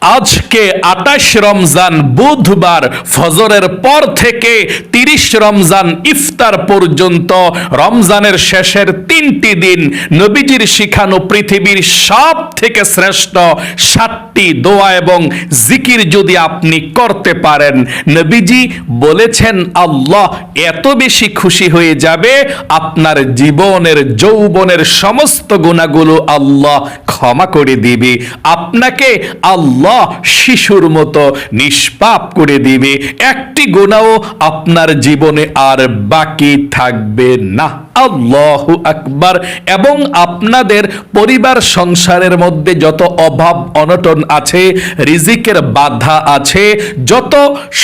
আজকে ২৮ রমজান বুধবার ফজরের পর থেকে ৩০ রমজান ইফতার পর্যন্ত রমজানের শেষের ৩টি দিন নবীজির শিখানো পৃথিবীর সব থেকে শ্রেষ্ঠ ৭টি দোয়া এবং জিকির যদি আপনি করতে পারেন, নবীজি বলেছেন আল্লাহ এত বেশি খুশি হয়ে যাবে, আপনার জীবনের যৌবনের সমস্ত গুনাহগুলো আল্লাহ ক্ষমা করে দিবে, আপনাকে আল্লাহ শিশুর মতো নিষ্পাপ করে দিবে, একটি গুনাহ আপনার জীবনে আর বাকি থাকবে না। আল্লাহু আকবার। এবং আপনাদের পরিবার সংসারের মধ্যে যত অভাব অনটন আছে, রিজিকের বাধা আছে, যত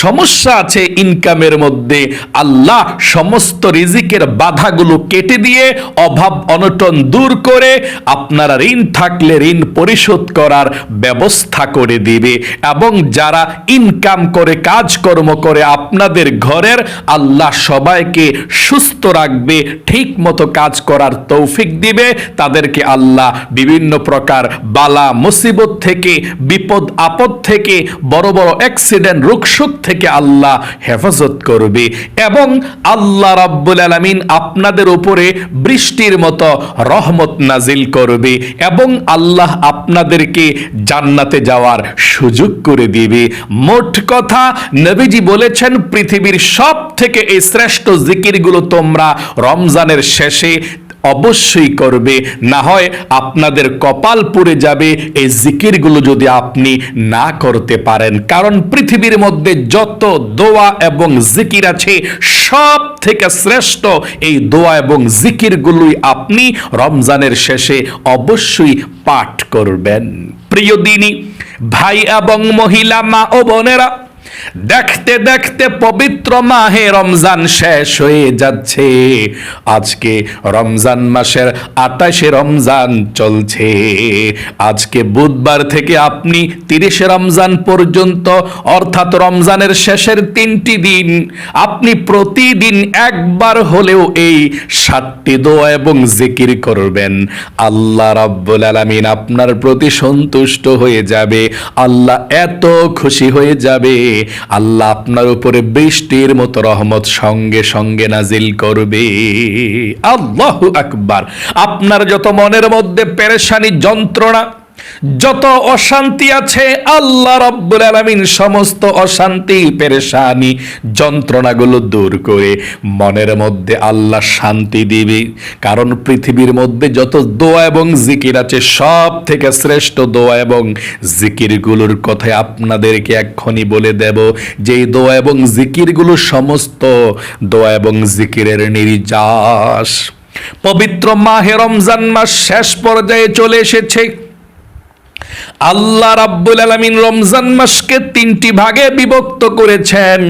সমস্যা আছে ইনকামের মধ্যে, আল্লাহ সমস্ত রিজিকের বাধাগুলো কেটে দিয়ে অভাব অনটন দূর করে আপনারা ঋণ থাকলে ঋণ পরিশোধ করার ব্যবস্থা করে দিবে। এবং যারা ইনকাম করে কাজকর্ম করে আপনাদের ঘরের, আল্লাহ সবাইকে সুস্থ রাখবে, ঠিক মতো কাজ করার তৌফিক দিবে, তাদেরকে আল্লাহ বিভিন্ন প্রকার বালা মুসিবত থেকে, বিপদ আপদ থেকে, বড় বড় অ্যাক্সিডেন্ট রোগশোক থেকে আল্লাহ হেফাজত করবে। এবং আল্লাহ রাব্বুল আলামিন আপনাদের উপরে বৃষ্টির মতো রহমত নাজিল করবে এবং আল্লাহ আপনাদেরকে জান্নাতে যাওয়ার সুযোগ করে দিবে। মোট কথা, নবীজি বলেছেন পৃথিবীর সব থেকে এই শ্রেষ্ঠ জিকিরগুলো তোমরা রমজানের শেষে অবশ্যই করবে, না হয় আপনাদের কপাল পুড়ে যাবে এই জিকিরগুলো যদি আপনি না করতে পারেন। কারণ পৃথিবীর মধ্যে যত দোয়া এবং জিকির আছে, সব থেকে শ্রেষ্ঠ এই দোয়া এবং জিকিরগুলোই আপনি রমজানের শেষে অবশ্যই পাঠ করবেন। প্রিয় দিনী ভাই এবং মহিলা, মা ও বোনেরা, দেখতে দেখতে পবিত্র মাহে রমজান শেষ হয়ে যাচ্ছে। আজকে রমজান মাসের ২৮ রমজান চলছে। আজকে বুধবার থেকে আপনি ৩০ রমজান পর্যন্ত, অর্থাৎ রমজানের শেষের ৩টি দিন, আপনি প্রতিদিন একবার হলেও এই ৭টি দোয়া এবং জিকির করবেন। আল্লাহ রাব্বুল আলামিন আপনার প্রতি সন্তুষ্ট হয়ে যাবে, আল্লাহ এত খুশি হয়ে যাবে, আল্লাহ আপনার উপরে বৃষ্টির মতো রহমত সঙ্গে সঙ্গে নাজিল করবে। আল্লাহু আকবার। আপনার যত মনের মধ্যে পেরেশানি, যন্ত্রণা, যত অশান্তি আছে, আল্লাহ রাব্বুল আলামিন সমস্ত অশান্তি, পেরেশানি, যন্ত্রণাগুলো দূর করে মনের মধ্যে আল্লাহ শান্তি দিবে। কারণ পৃথিবীর মধ্যে যত দোয়া এবং জিকির আছে, সব থেকে শ্রেষ্ঠ দোয়া এবং জিকিরগুলোর কথা আপনাদেরকে এক্ষুনি বলে দেব। যেই দোয়া এবং জিকিরগুলো সমস্ত দোয়া এবং জিকিরের নির্যাস। পবিত্র মাহে রমজান মাস শেষ পর্যায়ে চলে এসেছে। আল্লাহ রাব্বুল আলামিন রমজান মাসকে 3টি ভাগে বিভক্ত করেছেন।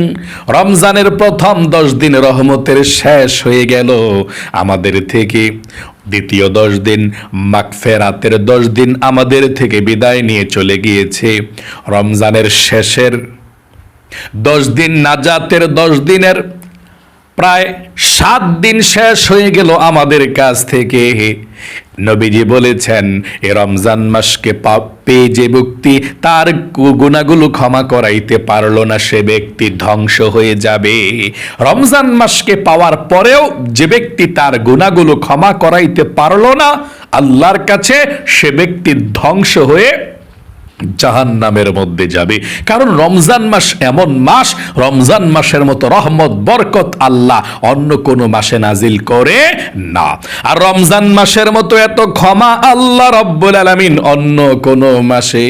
রমজানের প্রথম 10 দিন রহমতের শেষ হয়ে গেল আমাদের থেকে, দ্বিতীয় 10 দিন মাগফিরাতের 10 দিন আমাদের থেকে বিদায় নিয়ে চলে গিয়েছে। রমজানের শেষের 10 দিন, নাজাতের 10 দিনের প্রায় 7 দিন শেষ হয়ে গেল আমাদের কাছ থেকে। নবীজি বলেছেন, এ রমজান মাসকে পেয়ে যে ব্যক্তি তার গুনাহগুলো ক্ষমা করাইতে পারলো না, সে ব্যক্তি ধ্বংস হয়ে যাবে। রমজান মাসকে পাওয়ার পরেও যে ব্যক্তি তার গুনাহগুলো ক্ষমা করাইতে পারলো না আল্লাহর কাছে, সে ব্যক্তি ধ্বংস হয়ে জাহান্নামের মধ্যে যাবে। কারণ রমজান মাস এমন মাস, রমজান মাসের মতো রহমত বরকত আল্লাহ অন্য কোনো মাসে নাজিল করে না। আর রমজান মাসের মতো এত ক্ষমা আল্লাহ রাব্বুল আলামিন অন্য কোনো মাসে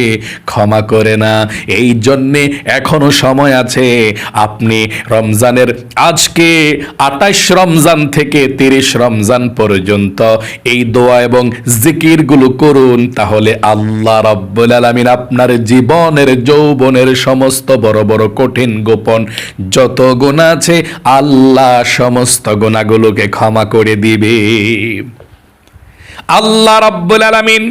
ক্ষমা করে না। এই জন্যে এখনো সময় আছে, আপনি রমজানের আজকে ২৮ রমজান থেকে ৩০ রমজান পর্যন্ত এই দোয়া এবং জিকিরগুলো করুন। তাহলে আল্লাহ রাব্বুল আলামিন আপনার জীবনের যৌবনের সমস্ত বড় বড় কঠিন গোপন যত গুনাহ আছে, আল্লাহ সমস্ত গুনাহগুলোকে ক্ষমা করে দিবে। আল্লাহ রাব্বুল আলামিন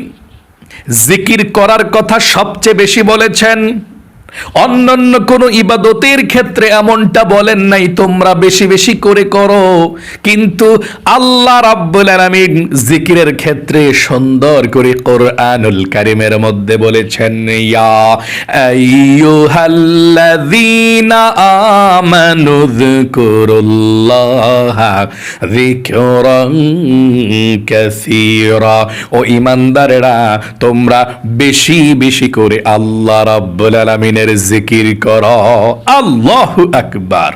জিকির করার কথা সবচেয়ে বেশি বলেছেন। অন্যান্য কোন ইবাদতের ক্ষেত্রে এমনটা বলেন নাই তোমরা বেশি বেশি করে করো, কিন্তু আল্লাহ রাব্বুল আলামিন জিকিরের ক্ষেত্রে সুন্দর করে কোরআনুল কারীমের মধ্যে বলেছেন, ইয়া আইয়ুহাল্লাযীনা আমানু যিকুরুল্লাহা যিকরান কাসীরা। ও ঈমানদারেরা, তোমরা বেশি বেশি করে আল্লাহ রাব্বুল আলামিনের জিকির করো। আল্লাহু আকবার।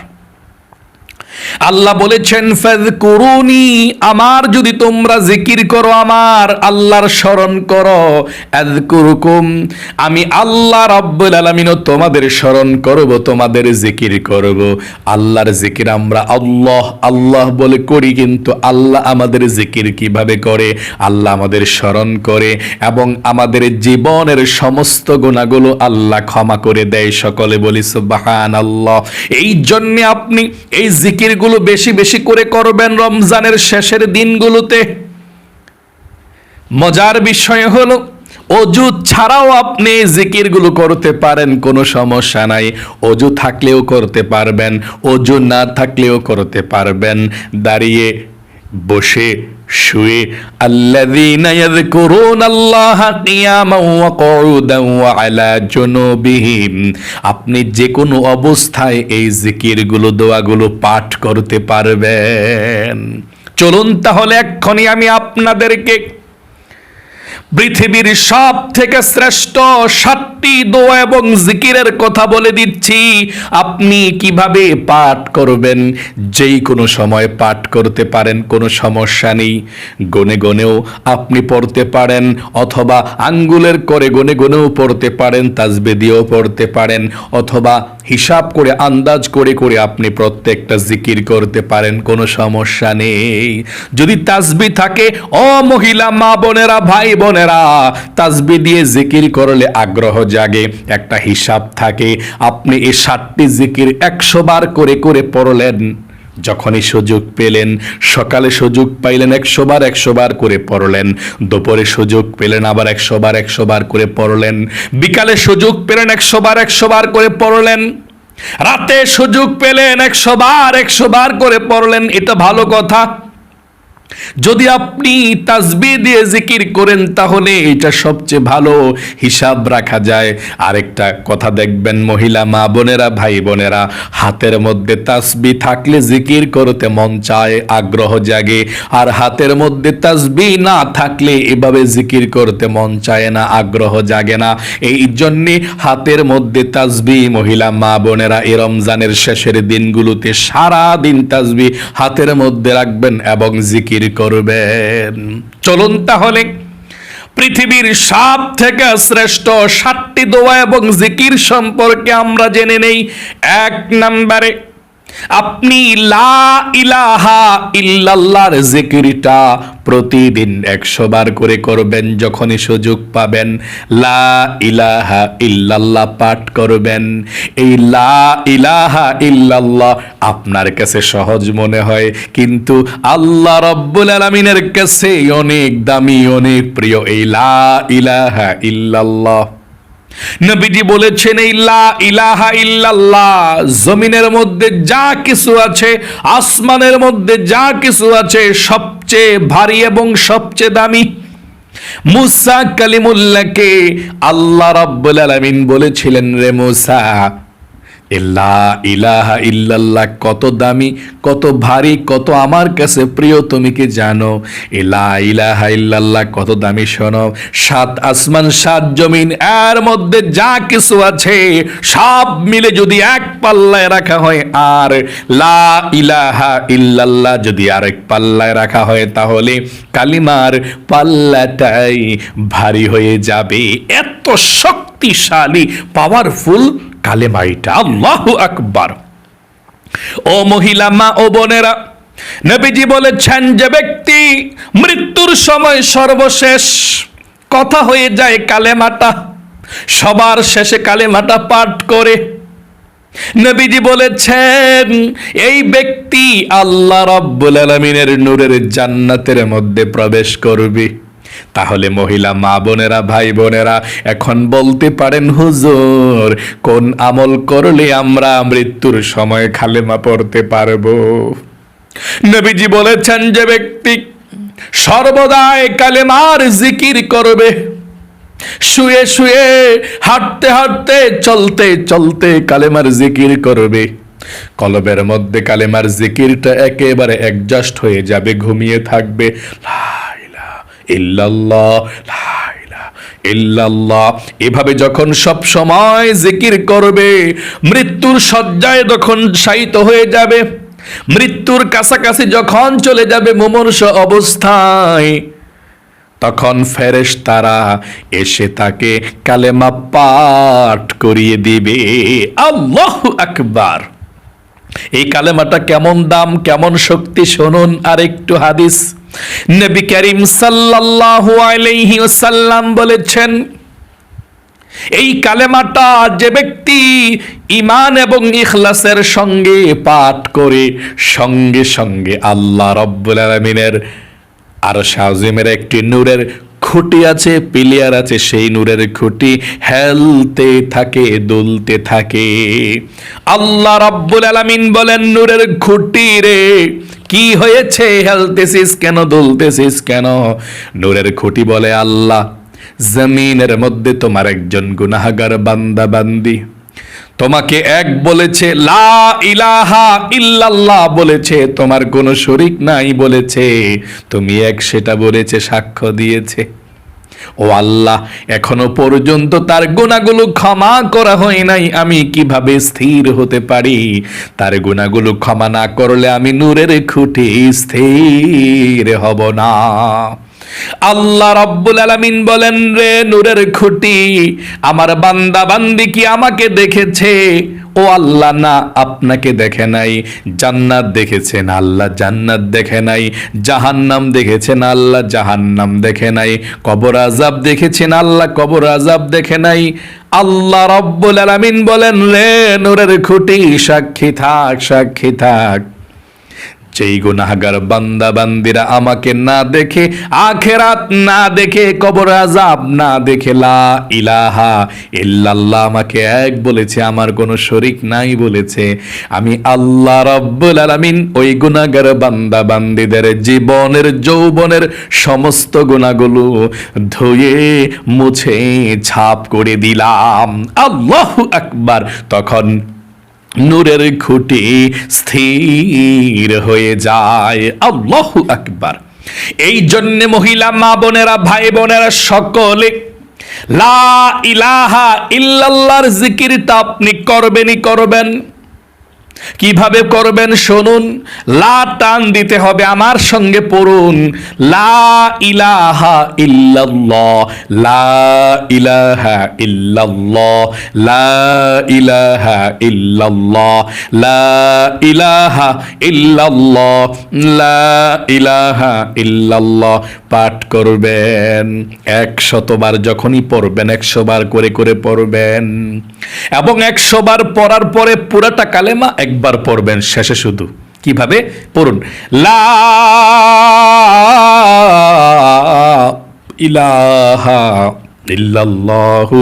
আল্লাহ বলেছেন ফাযকুরুনি, আমার যদি তোমরা জিকির করো, আমার আল্লাহর স্মরণ করো, আযকুরুকুম, আমি আল্লাহ রাব্বুল আলামিনও তোমাদের স্মরণ করব, তোমাদের জিকির করব। আল্লাহর জিকির আমরা আল্লাহ আল্লাহ বলে করি, কিন্তু আল্লাহ আমাদের জিকির কিভাবে করে? আল্লাহ আমাদের স্মরণ করে এবং আমাদের জীবনের সমস্ত গুনাহগুলো আল্লাহ ক্ষমা করে দেয়। সকলে বলি সুবহানাল্লাহ। এই জন্য আপনি এই জিকিরগুলো বেশি বেশি করে করবেন রমজানের শেষের দিনগুলোতে। মজার বিষয় হলো অজু ছাড়াও আপনি জিকিরগুলো করতে পারেন, কোনো সমস্যা নাই। অজু থাকলেও করতে পারবেন, অজু না থাকলেও করতে পারবেন, দাঁড়িয়ে, বসে, শুয়ে। আল্লাযীনা ইয়াযকুরুনাল্লাহা কিয়ামান ওয়া কুউদান ওয়া আলা জুনুবিহিম, আপনি যে কোনো অবস্থায় এই জিকিরগুলো, দোয়াগুলো পাঠ করতে পারবেন। চলুন তাহলে এক্ষুনি আমি আপনাদেরকে পৃথিবীর সব থেকে শ্রেষ্ঠ 7টি দোয়া এবং জিকিরের কথা বলে দিচ্ছি, আপনি কিভাবে পাঠ করবেন। যেই কোনো সময় পাঠ করতে পারেন, কোনো সমস্যা নেই। গনে গনেও আপনি পড়তে পারেন, অথবা আঙ্গুলের করে গনে গনেও পড়তে পারেন, তাসবিহ দিয়েও পড়তে পারেন, অথবা হিসাব করে আন্দাজ করে করে আপনি প্রত্যেকটা জিকির করতে পারেন, কোনো সমস্যা নেই। যদি তাসবিহ থাকে, ও মহিলা মা বোনেরা, ভাই বোনেরা, তাসবিহ দিয়ে জিকির করলে আগ্রহ জাগে, একটা হিসাব থাকে। আপনি এই 7টি জিকির 100 বার করে করে পড়লেন। যখনই সুযোগ পেলেন, সকালে সুযোগ পাইলেন 100 বার 100 বার করে পড়লেন, দুপুরে সুযোগ পেলেন আবার 100 বার 100 বার করে পড়লেন, বিকালে সুযোগ পেলেন 100 বার 100 বার করে পড়লেন, রাতে সুযোগ পেলেন 100 বার 100 বার করে পড়লেন। এটা ভালো কথা। যদি আপনি তাসবিহ দিয়ে জিকির করেন তাহলে এটা সবচেয়ে ভালো, হিসাব রাখা যায়। আরেকটা কথা দেখবেন মহিলা মা বোনেরা, ভাই বোনেরা, হাতের মধ্যে তাসবিহ থাকলে জিকির করতে মন চায়, আগ্রহ জাগে। আর হাতের মধ্যে তাসবিহ না থাকলে এভাবে জিকির করতে মন চায় না, আগ্রহ জাগে না। এই জন্যে হাতের মধ্যে তাসবিহ মহিলা মা বোনেরা এই রমজানের শেষের দিনগুলোতে সারা দিন তাসবিহ হাতের মধ্যে রাখবেন এবং জিকির করবেন। চলুন তাহলে পৃথিবীর সব থেকে শ্রেষ্ঠ 7টি দোয়া এবং জিকির সম্পর্কে আমরা জেনে নেই। 1 নম্বরে, আপনি লা ইলাহা ইল্লাল্লাহর জিকিরটা প্রতিদিন 100 বার করে করবেন। যখনই সুযোগ পাবেন লা ইলাহা ইল্লাল্লাহ পাঠ করবেন। এই লা ইলাহা ইল্লাল্লাহ আপনার কাছে সহজ মনে হয়, কিন্তু আল্লাহ রাব্বুল আলামিনের কাছে অনেক দামি, অনেক প্রিয় এই লা ইলাহা ইল্লাল্লাহ। নবীজি বলেছেন এই লা ইলাহা ইল্লাল্লাহ জমিনের মধ্যে যা কিছু আছে, আসমানের মধ্যে যা কিছু আছে, সবচেয়ে ভারী এবং সবচেয়ে দামি। মুসা কালিমুল্লাহকে আল্লাহ রাব্বুল আলামিন বলেছিলেন, রে মুসা, লা ইলাহা ইল্লাল্লাহ কত দামি, কত ভারী, কত আমার কাছে প্রিয় তুমি কি জানো? লা ইলাহা ইল্লাল্লাহ কত দামি শোনো। 7 আসমান 7 জমিন এর মধ্যে যা কিছু আছে সব মিলে যদি এক পাল্লায় রাখা হয়, আর লা ইলাহা ইল্লাল্লাহ যদি আরেক পাল্লায় রাখা হয়, তাহলে কালিমার পাল্লাটাই ভারী হয়ে যাবে। এত শক্তিশালী, পাওয়ারফুল কালেমাইটা। আল্লাহু আকবার। ও মহিলা মা ও বোনেরা, নবীজি বলেছেন যে ব্যক্তি মৃত্যুর সময় সর্বশেষ কথা হয়ে যায় কালেমাটা, সবার শেষে কালেমাটা পাঠ করে, নবীজি বলেছেন এই ব্যক্তি আল্লাহ রাব্বুল আলামিনের নূরের জান্নাতের মধ্যে প্রবেশ করবে। তাহলে মহিলা মা বোনেরা, ভাই বোনেরা, এখন বলতে পারেন হুজুর, কোন আমল করলে আমরা মৃত্যুর সময় কালেমা পড়তে পারবো? নবীজি বলেছেন, যে ব্যক্তি সর্বদাই কালেমার জিকির করবে, শুয়ে শুয়ে, হাঁটতে হাঁটতে, চলতে চলতে কালেমার জিকির করবে, কলবের মধ্যে কালেমার জিকিরটা একেবারে অ্যাডজাস্ট হয়ে যাবে, ঘুমিয়ে থাকবে। লা ইলাহা ইল্লাল্লাহ, লা ইলাহা ইল্লাল্লাহ, এভাবে যখন সব সময় জিকির করবে, মৃত্যুর শয্যায় যখন শায়িত হয়ে যাবে, মৃত্যুর কাছাকাছি যখন চলে যাবে মুমূর্ষু অবস্থায়, তখন ফেরেশতারা এসে তাকে কালেমা পাঠ করিয়ে দিবে। আল্লাহু আকবার। এই কালেমাটা কেমন দাম, কেমন শক্তি, শুনুন আরেকটু হাদিস। নবী করিম সাল্লাল্লাহু আলাইহি ওয়াসাল্লাম বলেছেন, এই কালেমাটা যে ব্যক্তি ঈমান এবং ইখলাসের সঙ্গে পাঠ করে, সঙ্গে সঙ্গে আল্লাহ রাব্বুল আলামিনের আরশ আজিমের একটি নূরের খুঁটি আছে, পিলিয়ার আছে, সেই নূরের খুঁটি হেলতে থাকে, দুলতে থাকে। আল্লাহ রাব্বুল আলামিন বলেন, নূরের খুঁটি রে, কি হয়েছে, হেলতেছিস কেন, দুলতেছিস কেন? নূরের খুঁটি বলে, আল্লাহ, জমিনের মধ্যে তোমার একজন গুনাহগার বান্দা বান্দি তোমাকে এক বলেছে, লা ইলাহা ইল্লাল্লাহ বলেছে, তোমার কোনো শরীক নাই বলেছে, তুমি এক সেটা বলেছে, সাক্ষ্য দিয়েছে। ও আল্লাহ, এখনো পর্যন্ত তার গুনাহগুলো ক্ষমা করা হয় নাই, আমি কিভাবে স্থির হতে পারি? তার গুনাহগুলো ক্ষমা না করলে আমি নূরের খুঁটি স্থির হব না। আল্লাহ রাব্বুল আলামিন বলেন, রে নূরের খুঁটি, আমার বান্দা বান্দি কি আমাকে দেখেছে? ও আল্লাহ, না, আপনাকে দেখে নাই। জান্নাত দেখেছেন, আল্লাহ জান্নাত দেখে নাই। জাহান্নাম দেখেছেন, আল্লাহ জাহান্নাম দেখে নাই। কবর আযাব দেখেছেন, আল্লাহ কবর আযাব দেখে নাই। আল্লাহ রাব্বুল আলামিন বলেন, রে নূরের খুঁটি, সাক্ষী থাক, সাক্ষী থাক। যেই গুনাহগার বান্দা বান্দিরা আমাকে না দেখে, আখেরাত না দেখে, কবর আযাব না দেখে, লা ইলাহা ইল্লাল্লাহ আমাকে এক বলেছে, আমার কোনো শরীক নাই বলেছে, আমি আল্লাহ রাব্বুল আলামিন ওই গুনাহগার বান্দা বান্দিদের জীবনের যৌবনের সমস্ত গুনাহগুলো ধুয়ে মুছে ছাপ করে দিলাম। আল্লাহু আকবার। তখন নূরের খুঁটি স্থির হয়ে যায়। আল্লাহু আকবার। এই জন্যে মহিলা মা বোনেরা, ভাই বোনেরা, সকলে লা ইলাহা ইল্লাল্লাহর জিকিরটা আপনি করবেনই করবেন। কিভাবে করবেন শুনুন। লা টান দিতে হবে, আমার সঙ্গে পড়ুন, লা ইলাহা ইল্লাল্লাহ, লা ইলাহা ইল্লাল্লাহ, লা ইলাহা ইল্লাল্লাহ, লা ইলাহা ইল্লাল্লাহ, লা ইলাহা ইল্লাল্লাহ পাঠ করবেন। 100 বার যখনই পড়বেন, 100 বার করে করে পড়বেন, এবং 100 বার পড়ার পরে পুরাটা কালেমা একবার পড়বেন, শেষে শুধু। কিভাবে পড়ুন? লা ইলাহা ইল্লাল্লাহু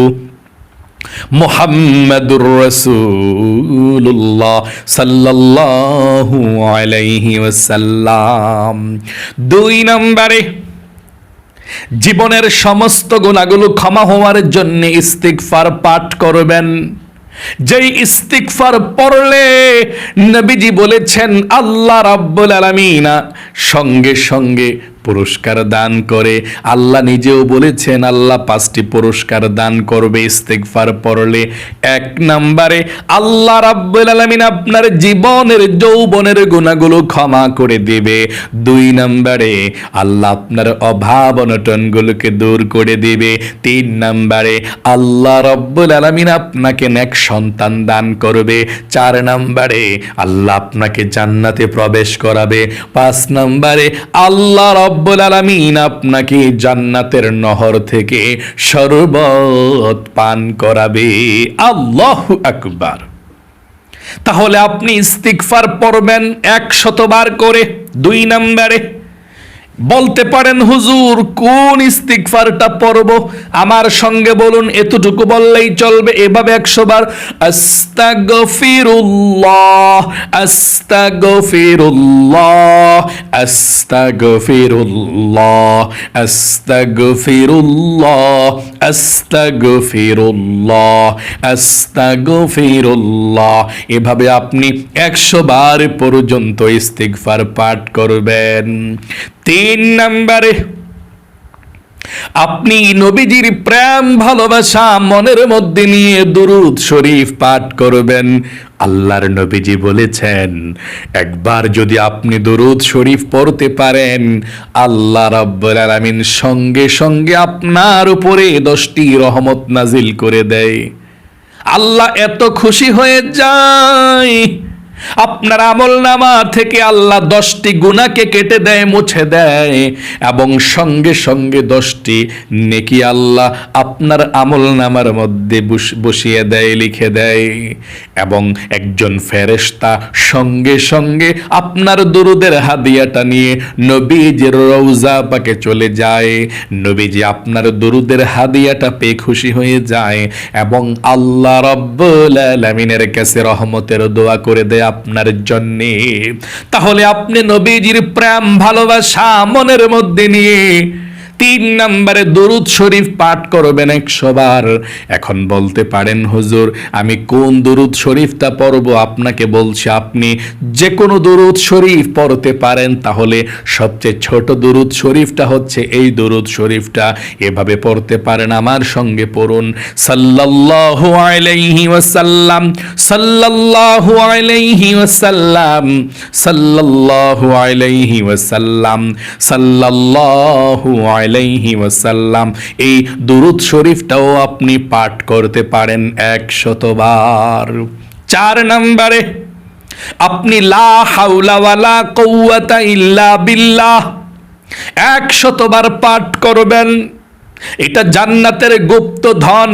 মুহাম্মাদুর রাসূলুল্লাহ সাল্লাল্লাহু আলাইহি ওয়াসাল্লাম। 2 নম্বরে, জীবনের সমস্ত গুনাহগুলো ক্ষমা হওয়ার জন্য ইস্তিগফার পাঠ করবেন। যেই ইস্তিগফার পড়লে নবীজি বলেছেন, আল্লাহ রাব্বুল আলামিন সঙ্গে সঙ্গে পুরস্কার দান করে। আল্লাহ নিজেও বলেছেন, আল্লাহ 5টি পুরস্কার দান করবে ইস্তিগফার পড়লে। 1 নম্বরে, আল্লাহ রাব্বুল আলামিন আপনার জীবনের যৌবনের গুনাহগুলো ক্ষমা করে দিবে। 2 নম্বরে, আল্লাহ আপনার অভাব অনটনগুলোকে দূর করে দিবে। 3 নম্বরে, আল্লাহ রাব্বুল আলামিন আপনাকে নেক সন্তান দান করবে। 4 নম্বরে, আল্লাহ আপনাকে জান্নাতে প্রবেশ করাবে। 5 নম্বরে, আল্লাহ রব্বুল আলামিন আপনাকে জান্নাতের নহর থেকে শরবত পান করাবে। আল্লাহু আকবার। তাহলে আপনি ইস্তিগফার পড়বেন 100 বার করে। 2 নম্বরে, বলতে পারেন হুজুর কোন ইস্তিগফারটা পড়ব, আমার সঙ্গে বলুন, এতটুকু বললেই চলবে। এভাবে 100 বার আস্তাগফিরুল্লাহ আস্তাগফিরুল্লাহ আস্তাগফিরুল্লাহ আস্তাগফিরুল্লাহ আস্তাগফিরুল্লাহ আস্তাগফিরুল্লাহ, এভাবে আপনি 100 বার পর্যন্ত ইস্তিগফার পাঠ করবেন। 3 নম্বরে আপনি নবীজির প্রেম ভালোবাসা মনের মধ্যে নিয়ে দুরূদ শরীফ পাঠ করবেন। আল্লাহর নবীজি বলেছেন, একবার যদি আপনি দুরূদ শরীফ পড়তে পারেন, আল্লাহ রাব্বুল আলামিন সঙ্গে সঙ্গে আপনার উপরে 10টি রহমত নাজিল করে দেয়। আল্লাহ এত খুশি হয়ে যায়, আপনার আমলনামা থেকে আল্লাহ 10টি গুনাহকে কেটে দেয়, মুছে দেয়, এবং সঙ্গে সঙ্গে 10টি নেকি আল্লাহ আপনার আমলনামার মধ্যে বসিয়ে দেয়, লিখে দেয়। এবং একজন ফেরেশতা সঙ্গে সঙ্গে আপনার দুরুদের হাদিয়াটা নিয়ে নবীজির রওজা পাকে চলে যায়। নবীজি আপনার দুরুদের হাদিয়াটা পেয়ে খুশি হয়ে যায় এবং আল্লাহ রাব্বুল আলামিনের কাছে রহমতের দোয়া করে দেয় আপনার জন্যে। তাহলে আপনি নবীজির প্রেম ভালোবাসা মনের মধ্যে নিয়ে 3 নম্বরে দুরূদ শরীফ পাঠ করবেন 100 বার। এখন বলতে পারেন হুজুর আমি কোন দুরূদ শরীফটা পড়ব? আপনাকে বলছি, আপনি যে কোনো দুরূদ শরীফ পড়তে পারেন। তাহলে সবচেয়ে ছোট দুরূদ শরীফটা হচ্ছে এই দুরূদ শরীফটা। এভাবে পড়তে পারেন, আমার সঙ্গে পড়ুন। সাল্লাল্লাহু আলাইহি ওয়াসাল্লাম সাল্লাল্লাহু আলাইহি ওয়াসাল্লাম সাল্লাল্লাহু আলাইহি ওয়াসাল্লাম সাল্লাল্লাহু আলাইহি ওয়াসাল্লাম। এই দুরূদ শরীফটাও আপনি পাঠ করতে পারেন 100 বার। 4 নম্বরে আপনি লা হাওলা ওয়ালা কুওয়াতা ইল্লা বিল্লাহ 100 বার পাঠ করবেন। এটা জান্নাতের গুপ্ত ধন।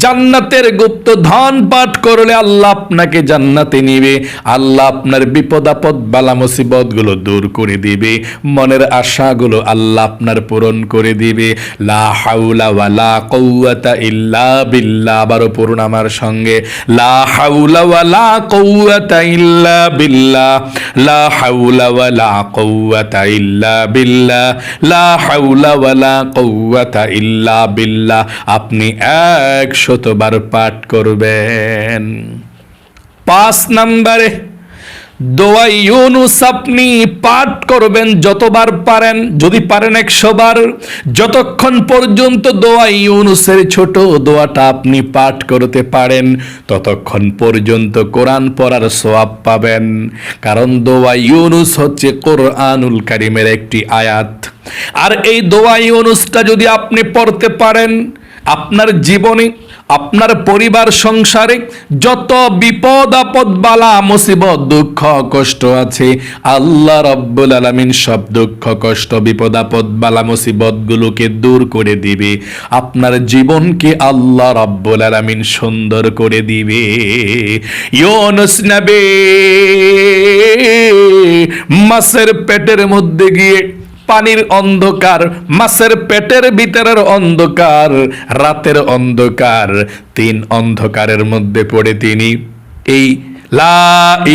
জান্নাতের গুপ্ত ধন পাঠ করলে আল্লাহ আপনাকে জান্নাতে নিবে। আল্লাহ আপনার বিপদ আপদ বালা মুসিবত গুলো দূর করে দিবে। মনের আশাগুলো আল্লাহ আপনার পূরণ করে দিবে। লা হাওলা ওয়ালা কুওয়াতা ইল্লা বিল্লাহ। আবারও পড়ুন আমার সঙ্গে, লা হাওলা ওয়ালা কুওয়াতা ইল্লা বিল্লাহ লা হাওলা ওয়ালা কুওয়াতা ইল্লা বিল্লাহ লা হাওলা ওয়ালা কুওয়াতা ইল্লা বিল্লাহ। আপনি 100 বার পাঠ করবেন। 5 নম্বরে দোয়া ইউনুস আপনি পাঠ করবেন যতবার পারেন। যদি পারেন 100 বার। যতক্ষণ পর্যন্ত দোয়া ইউনুসের ছোট দোয়াটা আপনি পাঠ করতে পারেন, ততক্ষণ পর্যন্ত কোরআন পড়ার সওয়াব পাবেন। কারণ দোয়া ইউনুস হচ্ছে কোরআনুল কারীমের একটি আয়াত। আর এই দোয়া ইউনুসটা যদি আপনি পড়তে পারেন, আপনার জীবনে, আপনার পরিবার সংসারে যত বিপদ আপদ বালা মুসিবত দুঃখ কষ্ট আছে, আল্লাহ রাব্বুল আলামিন সব দুঃখ কষ্ট বিপদ আপদ বালা মুসিবত গুলোকে দূর করে দিবে। আপনার জীবনকে আল্লাহ রাব্বুল আলামিন সুন্দর করে দিবে। ইউনুস নবী মাছের পেটের মধ্যে গিয়ে পানির অন্ধকার, মাছের পেটের ভিতরের অন্ধকার, রাতের অন্ধকার, 3 অন্ধকারের মধ্যে পড়ে তিনি এই লা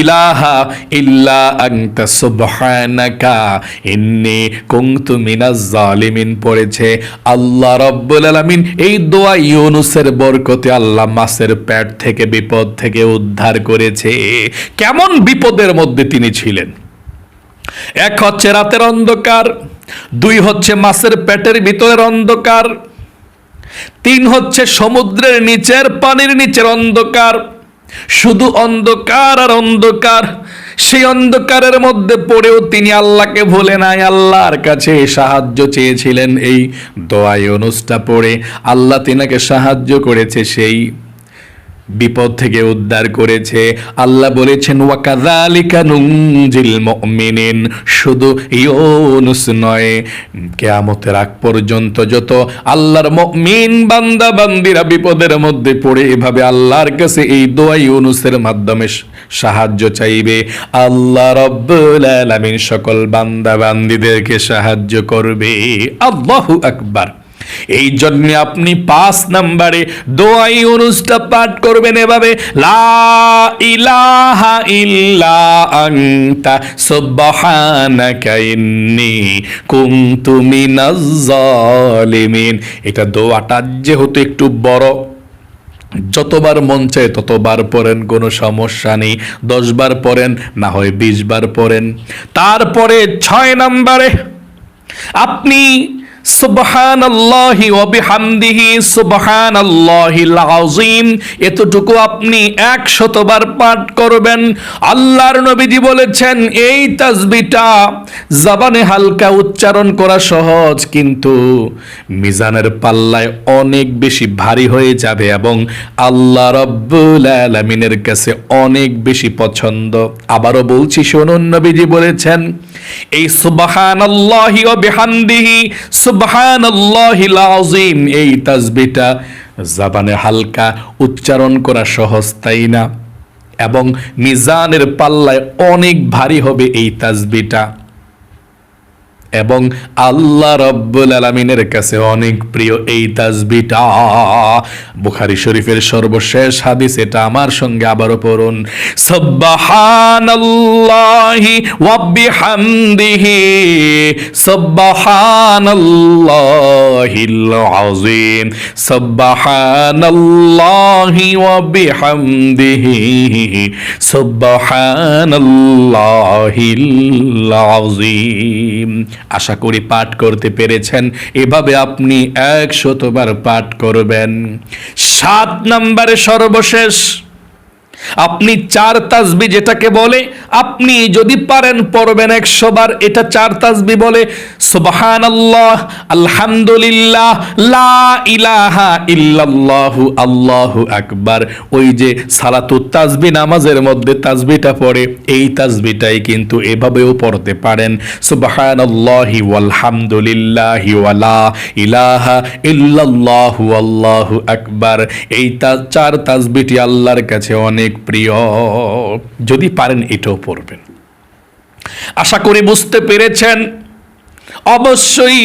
ইলাহা ইল্লা আনতা সুবহানাকা ইন্নী কুনতু মিনাজ জালিমিন পড়েছে। আল্লাহ রাব্বুল আলামিন এই দোয়া ইউনুসের বরকতে আল্লাহ মাছের পেট থেকে বিপদ থেকে উদ্ধার করেছে। কেমন বিপদের মধ্যে তিনি ছিলেন! 1 হচ্ছে রাতের অন্ধকার, 2 হচ্ছে মাছের পেটের ভিতরের অন্ধকার, 3 হচ্ছে সমুদ্রের নিচের পানির নিচের অন্ধকার। শুধু অন্ধকার আর অন্ধকার। সেই অন্ধকারের মধ্যে পড়েও তিনি আল্লাহকে ভুলে নাই, আল্লাহর কাছে সাহায্য চেয়েছিলেন। এই দোয়া ইউনুসটা পড়ে আল্লাহ তিনাকে সাহায্য করেছে। সেই বিপদ থেকে উদ্ধার করেছে। আল্লাহ বলেছেন ওয়াকাযালিকা নুনজিল মুমিনিন, শুধু ইউনুস নয়, কিয়ামতের আগ পর্যন্ত যত আল্লাহর মুমিন বান্দা বান্দিরা বিপদের মধ্যে পড়ে এভাবে আল্লাহর কাছে এই দোয়া ইউনুসের মাধ্যমে সাহায্য চাইবে, আল্লাহ রাব্বুল আলামিন সকল বান্দা বান্দিদেরকে সাহায্য করবে। আল্লাহু আকবার। এই জন্য আপনি 5 নম্বরে দোয়া ইউনুসটা পাঠ করবেন এভাবে, লা ইলাহা ইল্লা আনতা সুবহানাকা ইন্নী কুনতু মিনাজ জালিমিন। এটা দোয়াটা যেহেতু একটু বড়, যতবার মন চায় ততবার পড়েন, কোনো সমস্যা নেই। 10 বার পড়েন, না হয় 20 বার পড়েন। তারপরে 6 নম্বরে আপনি সুবহানাল্লাহি ওয়া বিহামদিহি সুবহানাল্লাহিল আযীম, এতটুকু আপনি 100 বার পাঠ করবেন। আল্লাহর নবীজি বলেছেন এই তাসবিহটা জবানে হালকা উচ্চারণ করা সহজ, কিন্তু মিজানের পাল্লায় অনেক বেশি ভারী হয়ে যাবে এবং আল্লাহ রাব্বুল আলামিনের কাছে অনেক বেশি পছন্দ। আবারও বলছি শুনুন, নবীজি বলেছেন এই সুবহানাল্লাহি ওয়া বিহামদিহি সুবহানাল্লাহিল আযীম, এই তাসবিহটা জবানে হালকা উচ্চারণ করা সহজ, তাই না? এবং মিজানের পাল্লায় অনেক ভারী হবে এই তাসবিহটা, এবং আল্লাহ রাব্বুল আলামিনের কাছে অনেক প্রিয় এই তাসবিহটা। বুখারী শরীফের সর্বশেষ হাদিস এটা, আমার সঙ্গে আবারও পড়ুন, সুবহানাল্লাহি ওয়া বিহামদিহি সুবহানাল্লাহিল আযীম সুবহানাল্লাহি ওয়া বিহামদিহি সুবহানাল্লাহিল আযীম। আশা করি পাঠ করতে পেরেছেন। এভাবে আপনি 100 বার পাঠ করবেন। 7 নম্বরে সর্বশেষ আপনি 4 তাসবিহ, যেটাকে বলে আপনি যদি পারেন পড়বেন 100 বার। এটা 4 তাসবিহ বলে সুবহানাল্লাহ, আলহামদুলিল্লাহ, লা ইলাহা ইল্লাল্লাহু, আল্লাহু আকবার। ওই যে সালাতুত তাসবিহ নামাজের মধ্যে তাসবিহটা পড়ে, এই তাসবিহটাই কিন্তু এভাবেও পড়তে পারেন, সুবহানাল্লাহি ওয়ালহামদুলিল্লাহি ওয়া লা ইলাহা ইল্লাল্লাহু, আল্লাহু আকবার। এই 4 তাসবিহটি আল্লাহর কাছে অনেক প্রিয়। যদি পারেন এটাও পড়বেন। আশা করি বুঝতে পেরেছেন। অবশ্যই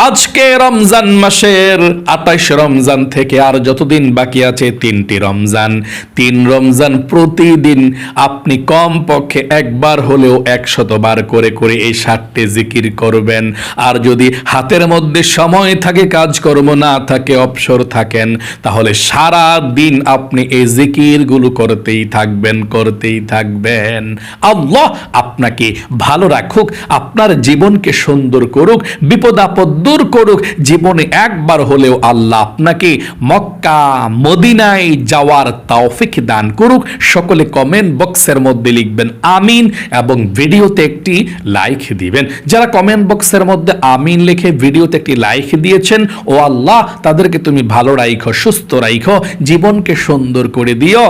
আজকে রমজান মাসের 28 রমজান থেকে আর যতদিন বাকি আছে 3টি রমজান, 3 রমজান প্রতিদিন আপনি কম পক্ষে একবার হলেও 100 বার করে করে এই 60টি জিকির করবেন। আর যদি হাতের মধ্যে সময় থাকে, কাজকর্ম না থাকে, অবসর থাকেন, তাহলে সারা দিন আপনি এই জিকিরগুলো করতেই থাকবেন। আল্লাহ আপনাকে ভালো রাখুক, আপনার জীবনকে সুন্দর করুক, বিপদ আপদ দূর করুক। জীবনে একবার হলেও আল্লাহ আপনাকে মক্কা মদিনায় যাওয়ার তৌফিক দান করুক। সকলে কমেন্ট বক্সের মধ্যে লিখবেন আমিন এবং ভিডিওতে একটি লাইক দিবেন। যারা কমেন্ট বক্সের মধ্যে আমিন লিখে ভিডিওতে একটি লাইক দিয়েছেন, ও আল্লাহ তাদেরকে তুমি ভালো রাখো, সুস্থ রাখো, জীবনকে সুন্দর করে দিও,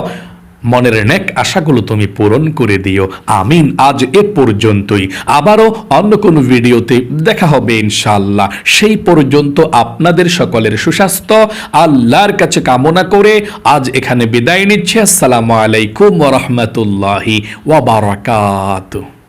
মনের নেক আশাগুলো তুমি পূরণ করে দিও, আমিন। আজ এ পর্যন্তই, আবারও অন্য কোনো ভিডিওতে দেখা হবে ইনশাআল্লাহ। সেই পর্যন্ত আপনাদের সকলের সুস্বাস্থ্য আল্লাহর কাছে কামনা করে আজ এখানে বিদায় নিচ্ছি। আসসালামু আলাইকুম ওয়া রাহমাতুল্লাহি ওয়া বারাকাতুহু।